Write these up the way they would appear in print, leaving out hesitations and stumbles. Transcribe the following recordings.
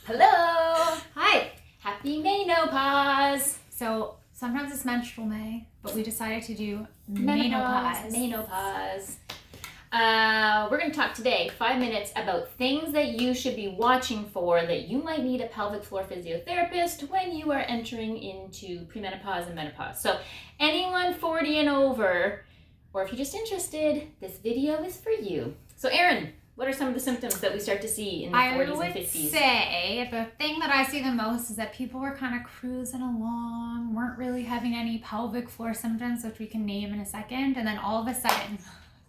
Hello! Hi! Happy Menopause! So sometimes it's menstrual May, but we decided to do Menopause. We're going to talk today 5 minutes about things that you should be watching for that you might need a pelvic floor physiotherapist when you are entering into premenopause and menopause. So anyone 40 and over, or if you're just interested, this video is for you. So Eryn, what are some of the symptoms that we start to see in the 40s and 50s? I would say the thing that I see the most is that people were kind of cruising along, weren't really having any pelvic floor symptoms, which we can name in a second, and then all of a sudden,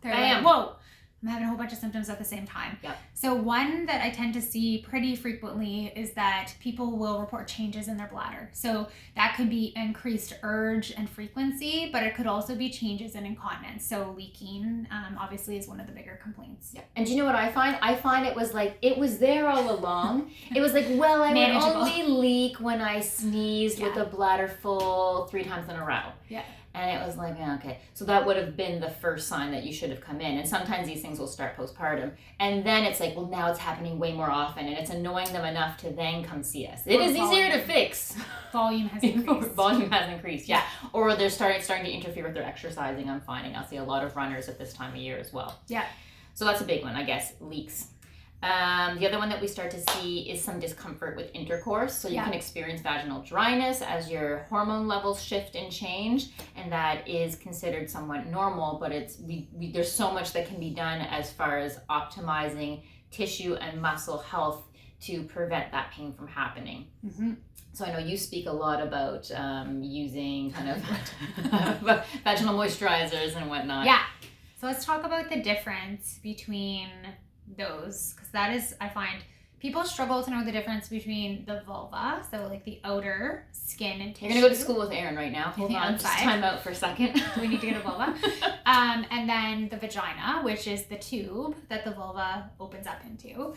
they're like, whoa, I'm having a whole bunch of symptoms at the same time. Yep. So one that I tend to see pretty frequently is that people will report changes in their bladder. So that could be increased urge and frequency, but it could also be changes in incontinence. So leaking, obviously, is one of the bigger complaints. Yep. And do you know what I find? I find it was like, it was there all along. It was like, well, I would only leak when I sneezed with a bladder full 3 times in a row. Yeah. And it was like, yeah, okay. So that would have been the first sign that you should have come in. And sometimes these things will start postpartum. And then it's like, well, now it's happening way more often. And it's annoying them enough to then come see us. It is easier to fix. Volume has increased. Volume has increased, yeah. Or they're starting to interfere with their exercising, I'm finding. I'll see a lot of runners at this time of year as well. Yeah. So that's a big one, I guess, leaks. The other one that we start to see is some discomfort with intercourse. So you can experience vaginal dryness as your hormone levels shift and change, and that is considered somewhat normal, but it's there's so much that can be done as far as optimizing tissue and muscle health to prevent that pain from happening. Mm-hmm. So I know you speak a lot about using kind of vaginal moisturizers and whatnot. Yeah. So let's talk about the difference between those, because that is, I find people struggle to know the difference between the vulva, so like the outer skin and tissue. You're gonna go to school with Eryn right now. Hold on, just time out for a second. We need to get a vulva. And then the vagina, which is the tube that the vulva opens up into.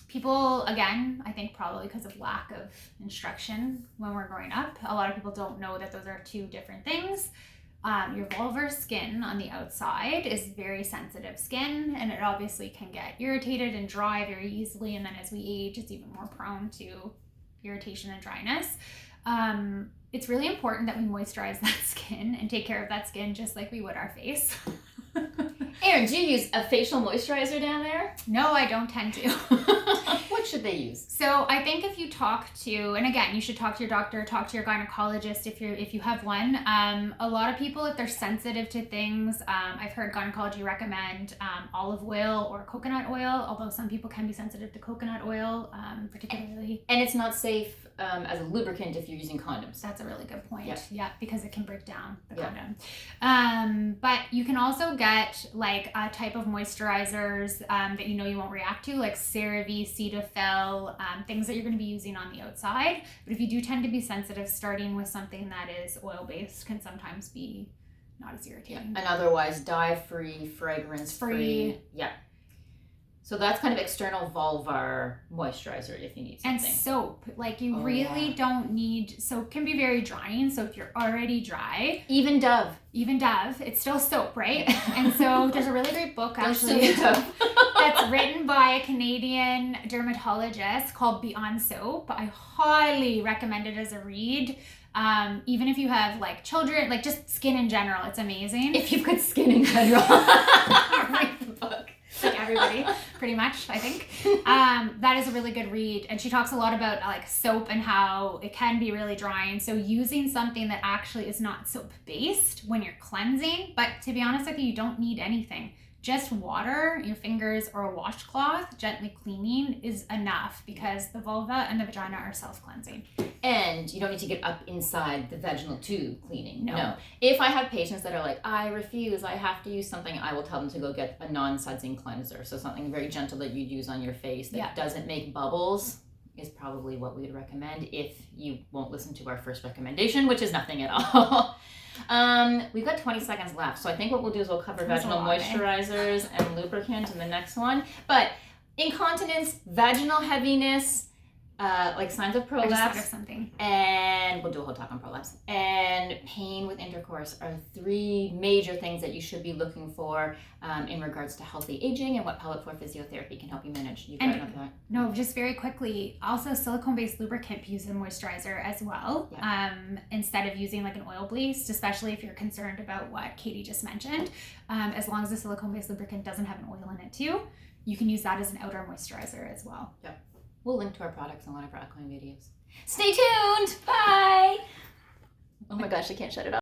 People, again, I think probably because of lack of instruction when we're growing up, a lot of people don't know that those are two different things. Your vulvar skin on the outside is very sensitive skin, and it obviously can get irritated and dry very easily, and then as we age, it's even more prone to irritation and dryness. It's really important that we moisturize that skin and take care of that skin just like we would our face. Eryn, do you use a facial moisturizer down there? No, I don't tend to. What should they use? So I think if you talk to, and again, you should talk to your doctor, talk to your gynecologist if you have one. A lot of people, if they're sensitive to things, I've heard gynecology recommend olive oil or coconut oil, although some people can be sensitive to coconut oil, particularly. And it's not safe as a lubricant if you're using condoms. That's a really good point. Yeah, because it can break down the condom. But you can also get like a type of moisturizers that you know you won't react to, like CeraVe, Cetaphil, things that you're going to be using on the outside. But if you do tend to be sensitive, starting with something that is oil-based can sometimes be not as irritating. Yeah. And otherwise dye-free, fragrance-free. Yeah. So that's kind of external vulvar moisturizer if you need something. And soap. Like you really don't need, soap can be very drying. So if you're already dry. Even Dove, it's still soap, right? And so there's a really great book actually that's written by a Canadian dermatologist called Beyond Soap. I highly recommend it as a read. Even if you have like children, like just skin in general, it's amazing. If you've got skin in general, read the book. Like everybody, pretty much, I think. That is a really good read. And she talks a lot about like soap and how it can be really drying. So using something that actually is not soap based when you're cleansing, but to be honest with you, you don't need anything. Just water, your fingers, or a washcloth, gently cleaning is enough because the vulva and the vagina are self-cleansing. And you don't need to get up inside the vaginal tube cleaning. No. If I have patients that are like, I refuse, I have to use something, I will tell them to go get a non-sudsing cleanser. So something very gentle that you'd use on your face that doesn't make bubbles is probably what we would recommend if you won't listen to our first recommendation, which is nothing at all. We've got 20 seconds left, so I think what we'll do is we'll cover vaginal moisturizers and lubricant in the next one. But incontinence, vaginal heaviness, like signs of I just thought of prolapse, something. and we'll do a whole talk on prolapse, and pain with intercourse are 3 major things that you should be looking for in regards to healthy aging and what pelvic floor physiotherapy can help you manage. You got another thought? No, just very quickly, also silicone-based lubricant use a moisturizer as well, instead of using like an oil-based, especially if you're concerned about what Katie just mentioned. As long as the silicone-based lubricant doesn't have an oil in it too, you can use that as an outer moisturizer as well. Yep. We'll link to our products in one of our upcoming videos. Stay tuned. Bye. Oh my gosh, I can't shut it off.